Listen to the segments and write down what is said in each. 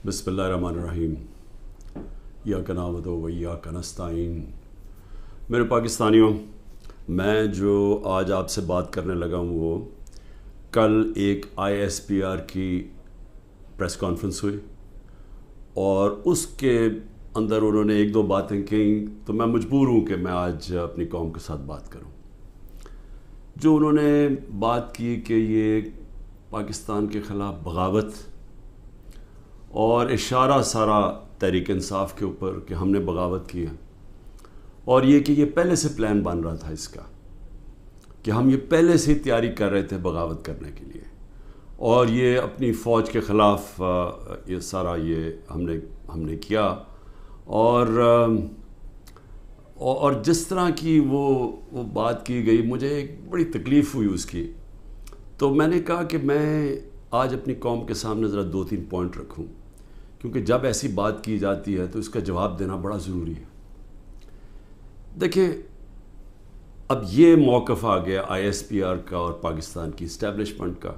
بسم اللہ الرحمن الرحیم ایاک نعبد و ایاک نستعین۔ میرے پاکستانیوں، میں جو آج آپ سے بات کرنے لگا ہوں وہ کل ایک ISPR کی پریس کانفرنس ہوئی اور اس کے اندر انہوں نے ایک دو باتیں کہیں تو میں مجبور ہوں کہ میں آج اپنی قوم کے ساتھ بات کروں۔ جو انہوں نے بات کی کہ یہ پاکستان کے خلاف بغاوت اور اشارہ سارا تحریک انصاف کے اوپر کہ ہم نے بغاوت کی ہے، اور یہ کہ یہ پہلے سے پلان بن رہا تھا اس کا کہ ہم یہ پہلے سے تیاری کر رہے تھے بغاوت کرنے کے لیے، اور یہ اپنی فوج کے خلاف یہ سارا یہ ہم نے کیا، اور جس طرح کی وہ بات کی گئی مجھے ایک بڑی تکلیف ہوئی اس کی۔ تو میں نے کہا کہ میں آج اپنی قوم کے سامنے ذرا 2-3 پوائنٹ رکھوں، کیونکہ جب ایسی بات کی جاتی ہے تو اس کا جواب دینا بڑا ضروری ہے۔ دیکھیں، اب یہ موقف آ گیا ISPR کا اور پاکستان کی اسٹیبلشمنٹ کا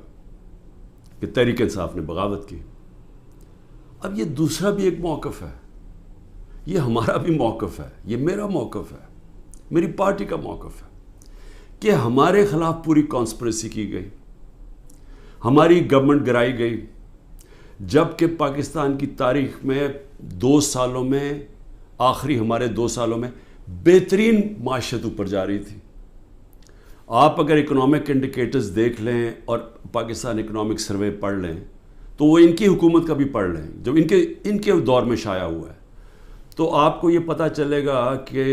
کہ تحریک انصاف نے بغاوت کی۔ اب یہ دوسرا بھی ایک موقف ہے، یہ ہمارا بھی موقف ہے، یہ میرا موقف ہے، میری پارٹی کا موقف ہے کہ ہمارے خلاف پوری کانسپریسی کی گئی، ہماری گورنمنٹ گرائی گئی، جبکہ پاکستان کی تاریخ میں 2 سالوں میں آخری ہمارے 2 سالوں میں بہترین معیشت اوپر جا رہی تھی۔ آپ اگر اکنامک انڈیکیٹرز دیکھ لیں اور پاکستان اکنامک سروے پڑھ لیں تو وہ ان کی حکومت کا بھی پڑھ لیں جو ان کے دور میں شائع ہوا ہے، تو آپ کو یہ پتہ چلے گا کہ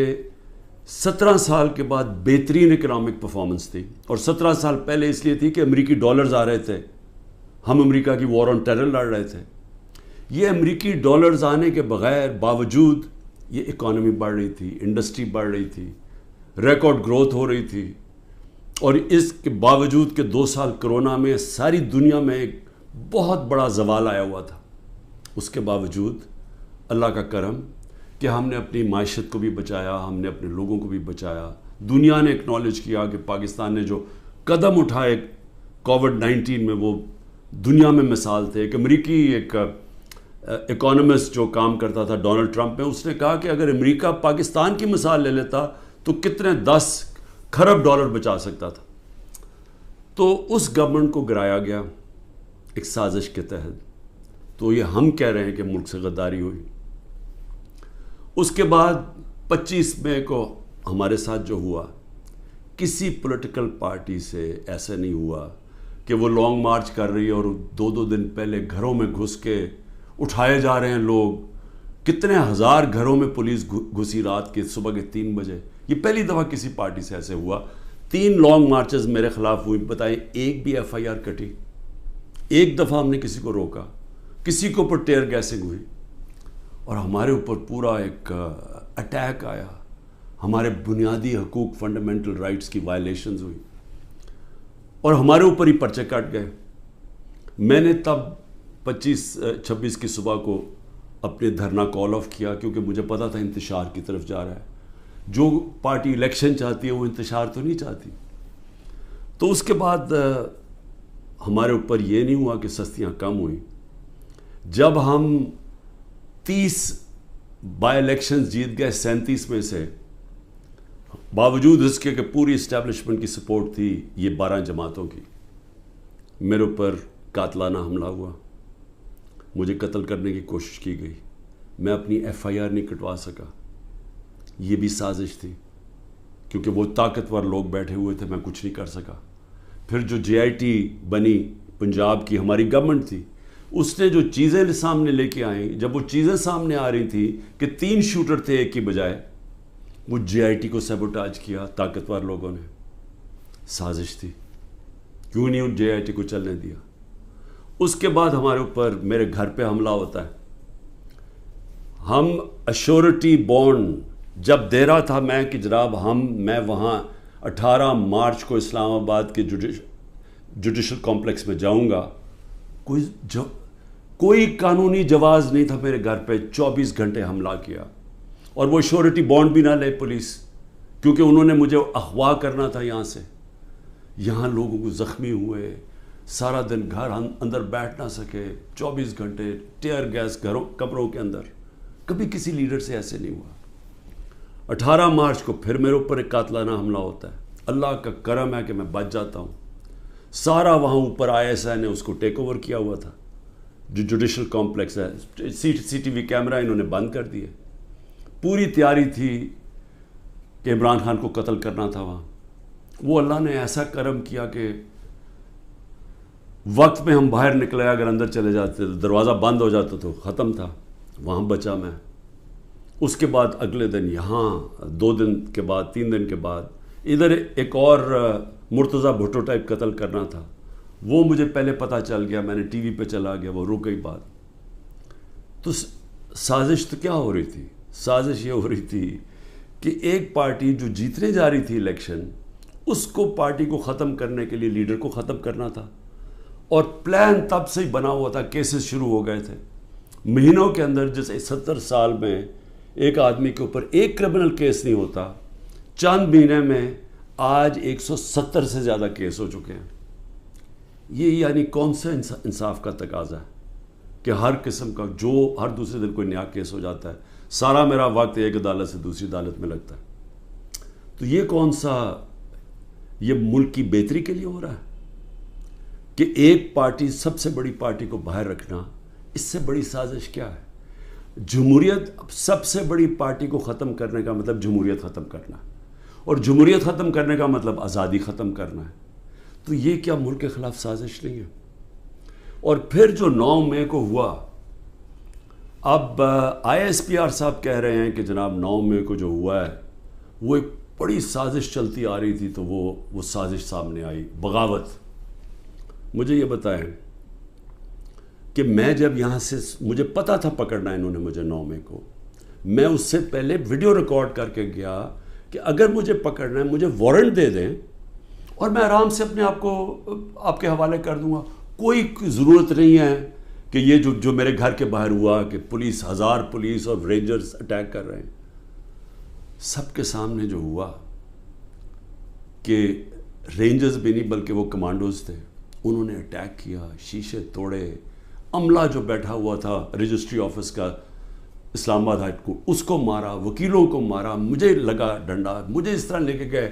17 سال کے بعد بہترین اکنامک پرفارمنس تھی، اور 17 سال پہلے اس لیے تھی کہ امریکی ڈالرز آ رہے تھے، ہم امریکہ کی وار آن ٹیرر لڑ رہے تھے۔ یہ امریکی ڈالرز آنے کے بغیر باوجود یہ اکانومی بڑھ رہی تھی، انڈسٹری بڑھ رہی تھی، ریکارڈ گروتھ ہو رہی تھی، اور اس کے باوجود کہ 2 سال کرونا میں ساری دنیا میں ایک بہت بڑا زوال آیا ہوا تھا، اس کے باوجود اللہ کا کرم کہ ہم نے اپنی معیشت کو بھی بچایا، ہم نے اپنے لوگوں کو بھی بچایا۔ دنیا نے اکنالج کیا کہ پاکستان نے جو قدم اٹھائے کووڈ-19 میں وہ دنیا میں مثال تھے۔ ایک امریکی ایک اکانومسٹ جو کام کرتا تھا ڈونلڈ ٹرمپ میں، اس نے کہا کہ اگر امریکہ پاکستان کی مثال لے لیتا تو کتنے 10 کھرب ڈالر بچا سکتا تھا۔ تو اس گورنمنٹ کو گرایا گیا ایک سازش کے تحت، تو یہ ہم کہہ رہے ہیں کہ ملک سے غداری ہوئی۔ اس کے بعد 25 مئی کو ہمارے ساتھ جو ہوا، کسی پولیٹیکل پارٹی سے ایسا نہیں ہوا کہ وہ لانگ مارچ کر رہی ہے اور 2 دن پہلے گھروں میں گھس کے اٹھائے جا رہے ہیں لوگ، کتنے ہزار گھروں میں پولیس گھسی رات کے صبح کے 3 بجے۔ یہ پہلی دفعہ کسی پارٹی سے ایسے ہوا۔ 3 لانگ مارچز میرے خلاف ہوئی، بتائیں ایک بھی FIR کٹی؟ ایک دفعہ ہم نے کسی کو روکا؟ کسی کے اوپر ٹیئر گیسنگ ہوئی؟ اور ہمارے اوپر پورا ایک اٹیک آیا، ہمارے بنیادی حقوق فنڈامنٹل رائٹس کی وائلیشنز ہوئی، اور ہمارے اوپر ہی پرچے کٹ گئے۔ میں نے تب 26 کی صبح کو اپنے دھرنا کال آف کیا، کیونکہ مجھے پتا تھا انتشار کی طرف جا رہا ہے۔ جو پارٹی الیکشن چاہتی ہے وہ انتشار تو نہیں چاہتی۔ تو اس کے بعد ہمارے اوپر یہ نہیں ہوا کہ سستیاں کم ہوئیں۔ جب ہم 30 بائی الیکشنز جیت گئے 37 میں سے، باوجود اس کے کہ پوری اسٹیبلشمنٹ کی سپورٹ تھی یہ 12 جماعتوں کی، میرے اوپر قاتلانہ حملہ ہوا، مجھے قتل کرنے کی کوشش کی گئی، میں اپنی FIR نہیں کٹوا سکا۔ یہ بھی سازش تھی، کیونکہ وہ طاقتور لوگ بیٹھے ہوئے تھے، میں کچھ نہیں کر سکا۔ پھر جو JIT بنی پنجاب کی ہماری گورنمنٹ تھی، اس نے جو چیزیں سامنے لے کے آئیں، جب وہ چیزیں سامنے آ رہی تھیں کہ 3 شوٹر تھے ایک کی بجائے، وہ JIT کو سیبوٹاج کیا طاقتور لوگوں نے۔ سازش تھی، کیوں نہیں ان JIT کو چلنے دیا۔ اس کے بعد ہمارے اوپر میرے گھر پہ حملہ ہوتا ہے۔ ہم ایشورٹی بانڈ جب دے رہا تھا میں کہ جناب میں وہاں 18 مارچ کو اسلام آباد کے جوڈیشل کمپلیکس میں جاؤں گا، کوئی قانونی جواز نہیں تھا میرے گھر پہ، 24 گھنٹے حملہ کیا، اور وہ ایشورٹی بانڈ بھی نہ لے پولیس، کیونکہ انہوں نے مجھے اغوا کرنا تھا یہاں سے۔ یہاں لوگوں کو زخمی ہوئے، سارا دن گھر اندر بیٹھ نہ سکے، 24 گھنٹے ٹیئر گیس کمروں کے اندر. کبھی کسی لیڈر سے ایسے نہیں ہوا. 18 مارچ کو پھر میرے اوپر ایک قاتلانہ حملہ ہوتا ہے. اللہ کا کرم ہے کہ میں بچ جاتا ہوں. سارا وہاں اوپر ISI نے اس کو ٹیک اوور کیا ہوا تھا، جو جوڈیشل کمپلیکس ہے. CCTV کیمرہ انہوں نے بند کر دیے. پوری تیاری تھی کہ عمران خان کو قتل کرنا تھا وہاں. وہ اللہ نے ایسا کرم کیا کہ وقت میں ہم باہر نکلے، اگر اندر چلے جاتے تو دروازہ بند ہو جاتا تو ختم تھا. وہاں بچا میں. اس کے بعد اگلے دن یہاں 2 دن کے بعد 3 دن کے بعد ادھر ایک اور مرتضیٰ بھٹو ٹائپ قتل کرنا تھا. وہ مجھے پہلے پتہ چل گیا، میں نے ٹی وی پہ چلا گیا، وہ رک گئی بات. تو سازش تو کیا ہو رہی تھی؟ سازش یہ ہو رہی تھی کہ ایک پارٹی جو جیتنے جا رہی تھی الیکشن، اس کو پارٹی کو ختم کرنے کے لیے لیڈر کو ختم کرنا تھا. اور پلان تب سے ہی بنا ہوا تھا. کیسز شروع ہو گئے تھے مہینوں کے اندر. جیسے 70 سال میں ایک آدمی کے اوپر ایک کرمنل کیس نہیں ہوتا، چند مہینے میں آج 170 سے زیادہ کیس ہو چکے ہیں. یہ یعنی کون سا انصاف کا تقاضا ہے کہ ہر قسم کا جو ہر دوسرے دن کوئی نیا کیس ہو جاتا ہے. سارا میرا وقت ایک عدالت سے دوسری عدالت میں لگتا ہے. تو یہ کون سا، یہ ملک کی بہتری کے لیے ہو رہا ہے کہ ایک پارٹی، سب سے بڑی پارٹی کو باہر رکھنا؟ اس سے بڑی سازش کیا ہے؟ جمہوریت، سب سے بڑی پارٹی کو ختم کرنے کا مطلب جمہوریت ختم کرنا ہے، اور جمہوریت ختم کرنے کا مطلب آزادی ختم کرنا ہے. تو یہ کیا ملک کے خلاف سازش نہیں ہے؟ اور پھر جو 9 مئی کو ہوا، اب ISPR صاحب کہہ رہے ہیں کہ جناب 9 مئی کو جو ہوا ہے وہ ایک بڑی سازش چلتی آ رہی تھی، تو وہ سازش سامنے آئی، بغاوت. مجھے یہ بتائیں کہ میں جب یہاں سے، مجھے پتا تھا پکڑنا انہوں نے مجھے 9 مئی کو، میں اس سے پہلے ویڈیو ریکارڈ کر کے گیا کہ اگر مجھے پکڑنا ہے مجھے وارنٹ دے دیں اور میں آرام سے اپنے آپ کو آپ کے حوالے کر دوں گا. کوئی ضرورت نہیں ہے کہ یہ جو میرے گھر کے باہر ہوا کہ پولیس، 1000 پولیس اور رینجرز اٹیک کر رہے ہیں. سب کے سامنے جو ہوا کہ رینجرز بھی نہیں بلکہ وہ کمانڈوز تھے، انہوں نے اٹیک کیا، شیشے توڑے. عملہ جو بیٹھا ہوا تھا رجسٹری آفس کا اسلام آباد ہائی کورٹ، اس کو مارا، وکیلوں کو مارا، مجھے لگا ڈنڈا، مجھے اس طرح لے کے گئے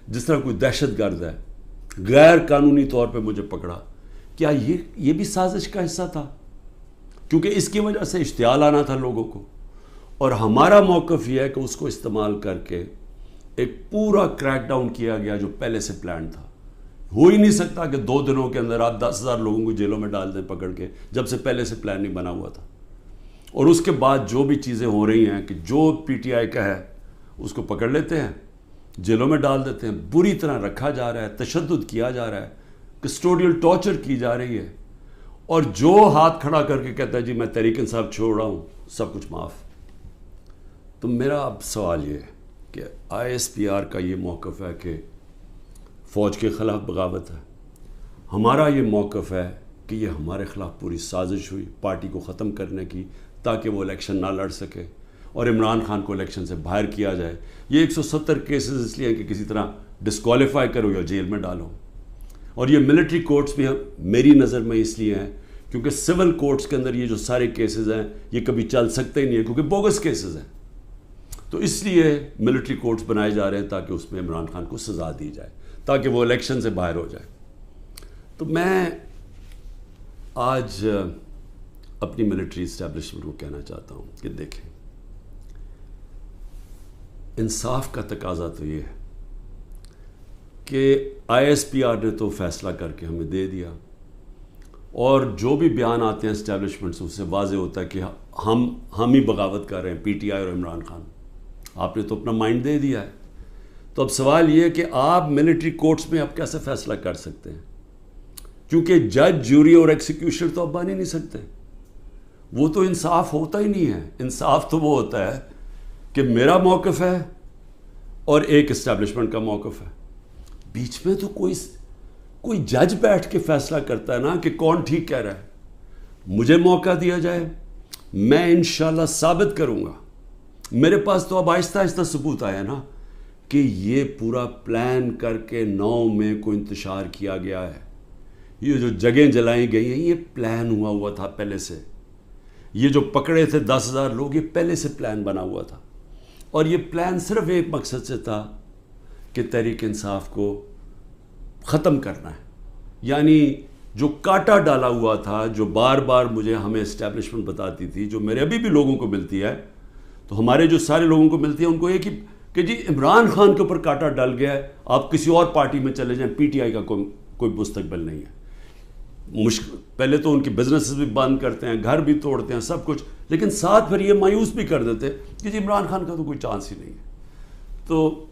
جس طرح کوئی دہشت گرد ہے. غیر قانونی طور پہ مجھے پکڑا. کیا یہ بھی سازش کا حصہ تھا؟ کیونکہ اس کی وجہ سے اشتعال آنا تھا لوگوں کو. اور ہمارا موقف یہ ہے کہ اس کو استعمال کر کے ایک پورا کریک ڈاؤن کیا گیا جو پہلے سے پلان تھا. ہو ہی نہیں سکتا کہ 2 دنوں کے اندر آپ 10,000 لوگوں کو جیلوں میں ڈال دیں پکڑ کے، جب سے پہلے سے پلان نہیں بنا ہوا تھا. اور اس کے بعد جو بھی چیزیں ہو رہی ہیں کہ جو PTI کا ہے اس کو پکڑ لیتے ہیں، جیلوں میں ڈال دیتے ہیں، بری طرح رکھا جا رہا ہے، تشدد کیا جا رہا ہے، کسٹوڈیل ٹارچر کی جا رہی ہے. اور جو ہاتھ کھڑا کر کے کہتا ہے جی میں تحریک انصاف چھوڑ رہا ہوں، سب کچھ معاف. تو میرا اب سوال یہ ہے کہ ISPR کا یہ موقف ہے کہ فوج کے خلاف بغاوت ہے. ہمارا یہ موقف ہے کہ یہ ہمارے خلاف پوری سازش ہوئی پارٹی کو ختم کرنے کی، تاکہ وہ الیکشن نہ لڑ سکے اور عمران خان کو الیکشن سے باہر کیا جائے. یہ 170 کیسز اس لیے کہ کسی طرح ڈسکوالیفائی کرو یا جیل میں ڈالو. اور یہ ملٹری کورٹس بھی میری نظر میں اس لیے ہیں کیونکہ سول کورٹس کے اندر یہ جو سارے کیسز ہیں یہ کبھی چل سکتے ہی نہیں ہیں کیونکہ بوگس کیسز ہیں. تو اس لیے ملٹری کورٹس بنائے جا رہے ہیں تاکہ اس میں عمران خان کو سزا دی جائے، تاکہ وہ الیکشن سے باہر ہو جائے. تو میں آج اپنی ملٹری اسٹیبلشمنٹ کو کہنا چاہتا ہوں کہ دیکھیں، انصاف کا تقاضا تو یہ ہے کہ ISPR نے تو فیصلہ کر کے ہمیں دے دیا، اور جو بھی بیان آتے ہیں اسٹیبلشمنٹ سے اس سے واضح ہوتا ہے کہ ہم ہی بغاوت کر رہے ہیں، PTI اور عمران خان. آپ نے تو اپنا مائنڈ دے دیا ہے. تو اب سوال یہ ہے کہ آپ ملٹری کورٹس میں اب کیسے فیصلہ کر سکتے ہیں؟ کیونکہ جج، جوری اور ایکسیکیوشن تو اب بن ہی نہیں سکتے. وہ تو انصاف ہوتا ہی نہیں ہے. انصاف تو وہ ہوتا ہے کہ میرا موقف ہے اور ایک اسٹیبلشمنٹ کا موقف ہے. بیچ میں تو کوئی جج بیٹھ کے فیصلہ کرتا ہے نا کہ کون ٹھیک کہہ رہا ہے. مجھے موقع دیا جائے، میں انشاءاللہ ثابت کروں گا. میرے پاس تو اب آہستہ آہستہ ثبوت آیا نا کہ یہ پورا پلان کر کے 9 مئی کو انتشار کیا گیا ہے. یہ جو جگہیں جلائی گئی ہیں یہ پلان ہوا تھا پہلے سے. یہ جو پکڑے تھے 10,000 لوگ یہ پہلے سے پلان بنا ہوا تھا. اور یہ پلان صرف ایک مقصد سے تھا کہ تحریک انصاف کو ختم کرنا ہے. یعنی جو کاٹا ڈالا ہوا تھا، جو بار بار مجھے ہمیں اسٹیبلشمنٹ بتاتی تھی، جو میرے ابھی بھی لوگوں کو ملتی ہے، تو ہمارے جو سارے لوگوں کو ملتی ہے ان کو ایک ہی کہ جی عمران خان کے اوپر کاٹا ڈل گیا ہے، آپ کسی اور پارٹی میں چلے جائیں، پی ٹی آئی کا کوئی مستقبل نہیں ہے. پہلے تو ان کی بزنسز بھی بند کرتے ہیں، گھر بھی توڑتے ہیں، سب کچھ، لیکن ساتھ پھر یہ مایوس بھی کر دیتے کہ جی عمران خان کا تو کوئی چانس ہی نہیں ہے. تو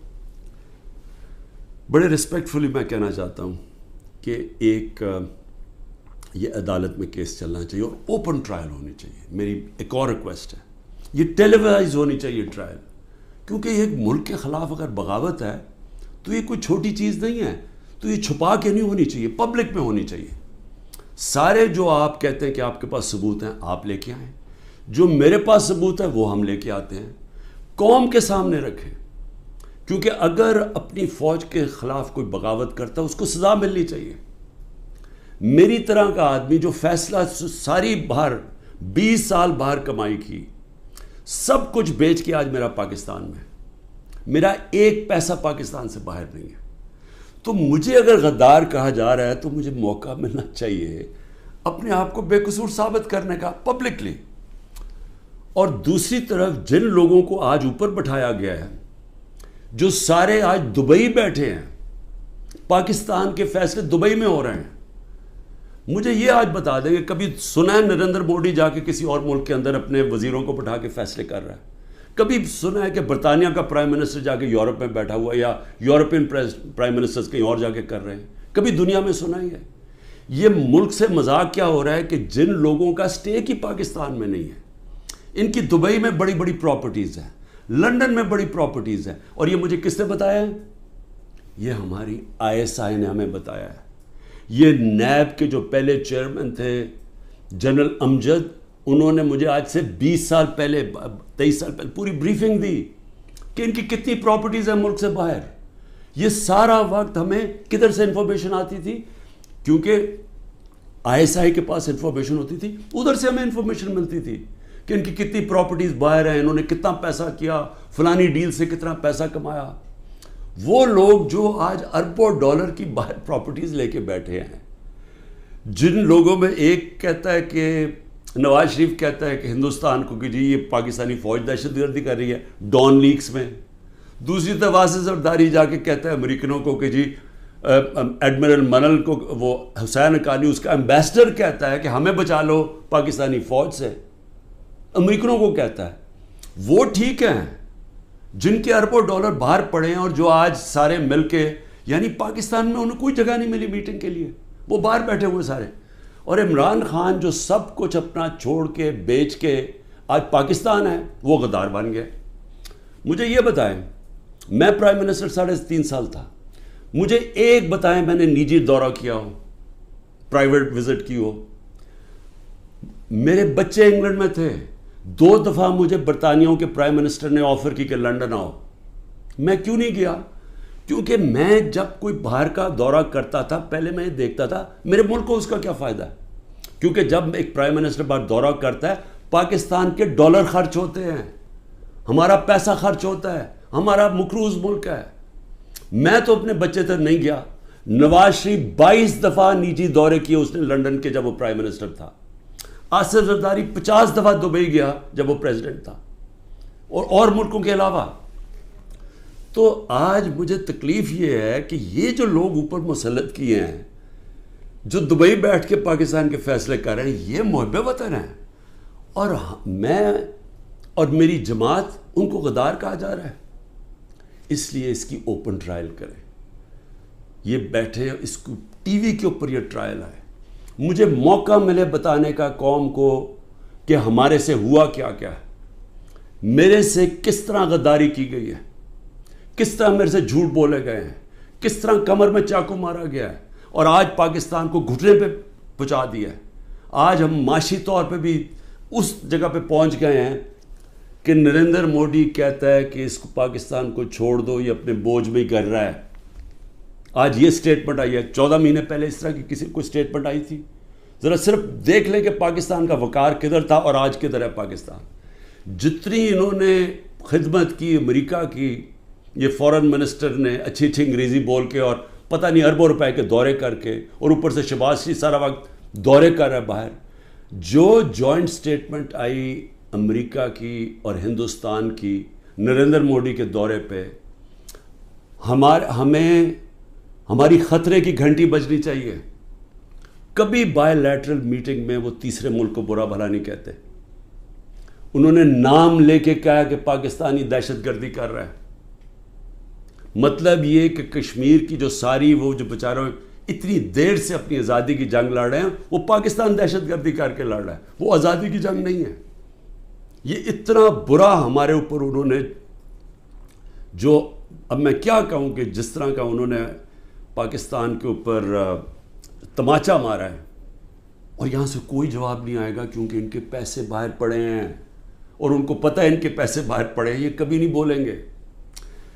بڑے رسپیکٹفلی میں کہنا چاہتا ہوں کہ ایک یہ عدالت میں کیس چلنا چاہیے اور اوپن ٹرائل ہونی چاہیے. میری ایک اور ریکویسٹ ہے، یہ ٹیلی وائز ہونی چاہیے ٹرائل، کیونکہ یہ ایک ملک کے خلاف اگر بغاوت ہے تو یہ کوئی چھوٹی چیز نہیں ہے. تو یہ چھپا کے نہیں ہونی چاہیے، پبلک میں ہونی چاہیے. سارے جو آپ کہتے ہیں کہ آپ کے پاس ثبوت ہیں آپ لے کے آئیں، جو میرے پاس ثبوت ہے وہ ہم لے کے آتے ہیں، قوم کے سامنے رکھیں. کیونکہ اگر اپنی فوج کے خلاف کوئی بغاوت کرتا ہے اس کو سزا ملنی چاہیے. میری طرح کا آدمی جو فیصلہ ساری باہر 20 سال باہر کمائی کی، سب کچھ بیچ کے آج میرا پاکستان میں، میرا ایک پیسہ پاکستان سے باہر نہیں ہے. تو مجھے اگر غدار کہا جا رہا ہے تو مجھے موقع ملنا چاہیے اپنے آپ کو بے قصور ثابت کرنے کا پبلکلی. اور دوسری طرف جن لوگوں کو آج اوپر بٹھایا گیا ہے، جو سارے آج دبئی بیٹھے ہیں، پاکستان کے فیصلے دبئی میں ہو رہے ہیں. مجھے یہ آج بتا دیں کہ کبھی سنا ہے نریندر مودی جا کے کسی اور ملک کے اندر اپنے وزیروں کو بٹھا کے فیصلے کر رہا ہے؟ کبھی سنا ہے کہ برطانیہ کا پرائم منسٹر جا کے یورپ میں بیٹھا ہوا، یا یورپین پرائم منسٹرز کہیں اور جا کے کر رہے ہیں؟ کبھی دنیا میں سنا ہی ہے؟ یہ ملک سے مذاق کیا ہو رہا ہے کہ جن لوگوں کا اسٹیک ہی پاکستان میں نہیں ہے، ان کی دبئی میں بڑی بڑی پراپرٹیز ہیں، لنڈن میں بڑی پراپرٹیز ہیں. اور یہ مجھے کس نے بتایا ہے؟ یہ ہماری ISI نے ہمیں بتایا ہے. یہ نیب کے جو پہلے چیئرمین تھے جنرل امجد، انہوں نے مجھے آج سے 20 سال پہلے 23 سال پہلے پوری بریفنگ دی کہ ان کی کتنی پراپرٹیز ہیں ملک سے باہر. یہ سارا وقت ہمیں کدھر سے انفارمیشن آتی تھی؟ کیونکہ ISI کے پاس انفارمیشن ہوتی تھی، ادھر سے ہمیں انفارمیشن ملتی تھی کہ ان کی کتنی پراپرٹیز باہر ہیں، انہوں نے کتنا پیسہ کیا، فلانی ڈیل سے کتنا پیسہ کمایا. وہ لوگ جو آج اربوں ڈالر کی باہر پراپرٹیز لے کے بیٹھے ہیں، جن لوگوں میں ایک کہتا ہے کہ نواز شریف کہتا ہے کہ ہندوستان کو کہ جی یہ پاکستانی فوج دہشت گردی کر رہی ہے ڈان لیکس میں، دوسری طرف واسع زرداری جا کے کہتا ہے امریکنوں کو کہ جی ایڈمرل منل کو، وہ حسین اکانی اس کا ایمبیسڈر کہتا ہے کہ ہمیں بچا لو پاکستانی فوج سے، امریکنوں کو کہتا ہے. وہ ٹھیک ہیں جن کے اربوں ڈالر باہر پڑے ہیں اور جو آج سارے مل کے، یعنی پاکستان میں انہیں کوئی جگہ نہیں ملی میٹنگ کے لیے، وہ باہر بیٹھے ہوئے سارے. اور عمران خان جو سب کچھ اپنا چھوڑ کے بیچ کے آج پاکستان ہے، وہ غدار بن گئے. مجھے یہ بتائیں، میں پرائم منسٹر 3.5 سال تھا، مجھے ایک بتائیں میں نے نجی دورہ کیا ہو، پرائیویٹ وزٹ کی ہو. میرے بچے انگلینڈ میں تھے، 2 دفعہ مجھے برطانیہ کے پرائم منسٹر نے آفر کی کہ لنڈن آؤ. میں کیوں نہیں گیا؟ کیونکہ میں جب کوئی باہر کا دورہ کرتا تھا پہلے میں دیکھتا تھا میرے ملک کو اس کا کیا فائدہ ہے. کیونکہ جب ایک پرائم منسٹر باہر دورہ کرتا ہے، پاکستان کے ڈالر خرچ ہوتے ہیں، ہمارا پیسہ خرچ ہوتا ہے، ہمارا مقروض ملک ہے. میں تو اپنے بچے تک نہیں گیا. نواز شریف 22 دفعہ نجی دورے کیے اس نے لنڈن کے جب وہ پرائم منسٹر تھا. آصف زرداری 50 دفعہ دبئی گیا جب وہ پریزیڈنٹ تھا، اور ملکوں کے علاوہ. تو آج مجھے تکلیف یہ ہے کہ یہ جو لوگ اوپر مسلط کیے ہیں، جو دبئی بیٹھ کے پاکستان کے فیصلے کر رہے ہیں، یہ محب وطن ہیں، اور میں اور میری جماعت ان کو غدار کہا جا رہا ہے. اس لیے اس کی اوپن ٹرائل کریں. یہ بیٹھے اس کو ٹی وی کے اوپر یہ ٹرائل آئے، مجھے موقع ملے بتانے کا قوم کو کہ ہمارے سے ہوا کیا کیا ہے، میرے سے کس طرح غداری کی گئی ہے، کس طرح میرے سے جھوٹ بولے گئے ہیں، کس طرح کمر میں چاقو مارا گیا ہے، اور آج پاکستان کو گھٹنے پہ پہنچا دیا ہے. آج ہم معاشی طور پہ بھی اس جگہ پہ پہنچ گئے ہیں کہ نریندر مودی کہتا ہے کہ اس کو پاکستان کو چھوڑ دو، یہ اپنے بوجھ میں ہی کر رہا ہے. آج یہ سٹیٹمنٹ آئی ہے, 14 مہینے پہلے اس طرح کی کسی کوئی سٹیٹمنٹ آئی تھی؟ ذرا صرف دیکھ لیں کہ پاکستان کا وقار کدھر تھا اور آج کدھر ہے پاکستان. جتنی انہوں نے خدمت کی امریکہ کی, یہ فورن منسٹر نے اچھی اچھی انگریزی بول کے اور پتہ نہیں اربوں روپے کے دورے کر کے, اور اوپر سے شہباز شریف سارا وقت دورے کر رہا ہے باہر. جو جوائنٹ سٹیٹمنٹ آئی امریکہ کی اور ہندوستان کی نریندر مودی کے دورے پہ, ہمیں ہماری خطرے کی گھنٹی بجنی چاہیے. کبھی بائی لیٹرل میٹنگ میں وہ تیسرے ملک کو برا بھلا نہیں کہتے. انہوں نے نام لے کے کہا کہ پاکستانی دہشت گردی کر رہا ہے. مطلب یہ کہ کشمیر کی جو ساری وہ جو بیچاروں اتنی دیر سے اپنی آزادی کی جنگ لڑ رہے ہیں, وہ پاکستان دہشت گردی کر کے لڑ رہا ہے, وہ آزادی کی جنگ نہیں ہے. یہ اتنا برا ہمارے اوپر انہوں نے, جو اب میں کیا کہوں کہ جس طرح کا انہوں نے پاکستان کے اوپر تماچا مارا ہے, اور یہاں سے کوئی جواب نہیں آئے گا کیونکہ ان کے پیسے باہر پڑے ہیں اور ان کو پتہ ہے ان کے پیسے باہر پڑے ہیں, یہ کبھی نہیں بولیں گے.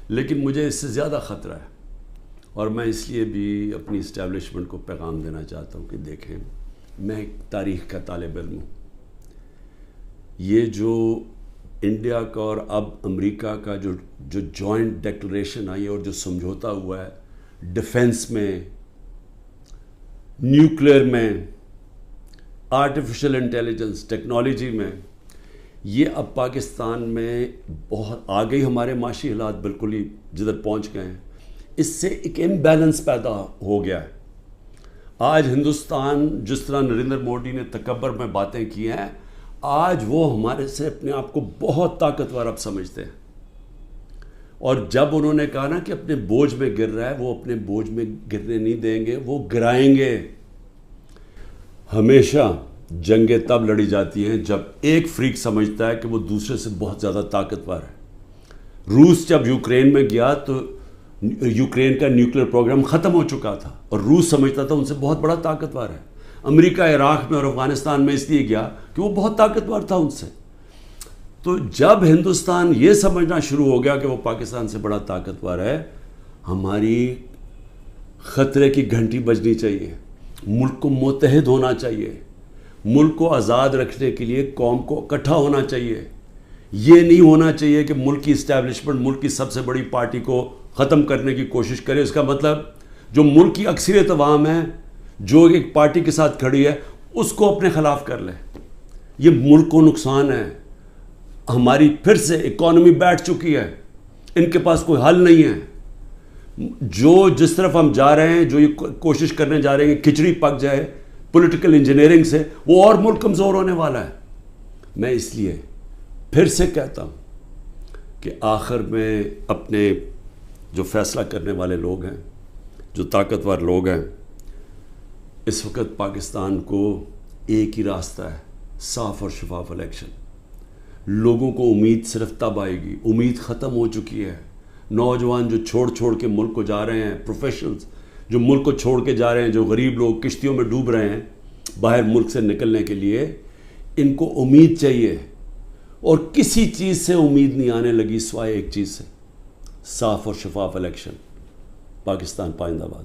لیکن مجھے اس سے زیادہ خطرہ ہے, اور میں اس لیے بھی اپنی اسٹیبلشمنٹ کو پیغام دینا چاہتا ہوں کہ دیکھیں, میں ایک تاریخ کا طالب علم ہوں. یہ جو انڈیا کا اور اب امریکہ کا جو جوائنٹ ڈیکلریشن آئی ہے اور جو سمجھوتا ہوا ہے ڈیفنس میں, نیوکلیئر میں, آرٹیفیشل انٹیلیجنس ٹیکنالوجی میں, یہ اب پاکستان میں بہت آگے ہمارے معاشی حالات بالکل ہی جدھر پہنچ گئے ہیں. اس سے ایک امبیلنس پیدا ہو گیا ہے. آج ہندوستان جس طرح نریندر مودی نے تکبر میں باتیں کی ہیں, آج وہ ہمارے سے اپنے آپ کو بہت طاقتور اب سمجھتے ہیں. اور جب انہوں نے کہا نا کہ اپنے بوجھ میں گر رہا ہے, وہ اپنے بوجھ میں گرنے نہیں دیں گے, وہ گرائیں گے. ہمیشہ جنگیں تب لڑی جاتی ہیں جب ایک فریق سمجھتا ہے کہ وہ دوسرے سے بہت زیادہ طاقتور ہے. روس جب یوکرین میں گیا تو یوکرین کا نیوکلیئر پروگرام ختم ہو چکا تھا اور روس سمجھتا تھا ان سے بہت بڑا طاقتور ہے. امریکہ عراق میں اور افغانستان میں اس لیے گیا کہ وہ بہت طاقتور تھا ان سے. تو جب ہندوستان یہ سمجھنا شروع ہو گیا کہ وہ پاکستان سے بڑا طاقتور ہے, ہماری خطرے کی گھنٹی بجنی چاہیے. ملک کو متحد ہونا چاہیے. ملک کو آزاد رکھنے کے لیے قوم کو اکٹھا ہونا چاہیے. یہ نہیں ہونا چاہیے کہ ملک کی اسٹیبلشمنٹ ملک کی سب سے بڑی پارٹی کو ختم کرنے کی کوشش کرے. اس کا مطلب جو ملک کی اکثریت عوام ہے, جو ایک پارٹی کے ساتھ کھڑی ہے, اس کو اپنے خلاف کر لے. یہ ملک کو نقصان ہے. ہماری پھر سے اکانومی بیٹھ چکی ہے, ان کے پاس کوئی حل نہیں ہے. جو جس طرف ہم جا رہے ہیں, جو یہ کوشش کرنے جا رہے ہیں کہ کھچڑی پک جائے پولیٹیکل انجینئرنگ سے, وہ اور ملک کمزور ہونے والا ہے. میں اس لیے پھر سے کہتا ہوں کہ آخر میں اپنے جو فیصلہ کرنے والے لوگ ہیں, جو طاقتور لوگ ہیں, اس وقت پاکستان کو ایک ہی راستہ ہے, صاف اور شفاف الیکشن. لوگوں کو امید صرف تب آئے گی, امید ختم ہو چکی ہے. نوجوان جو چھوڑ کے ملک کو جا رہے ہیں, پروفیشنلز جو ملک کو چھوڑ کے جا رہے ہیں, جو غریب لوگ کشتیوں میں ڈوب رہے ہیں باہر ملک سے نکلنے کے لیے, ان کو امید چاہیے. اور کسی چیز سے امید نہیں آنے لگی سوائے ایک چیز سے, صاف اور شفاف الیکشن. پاکستان پائندہ باد.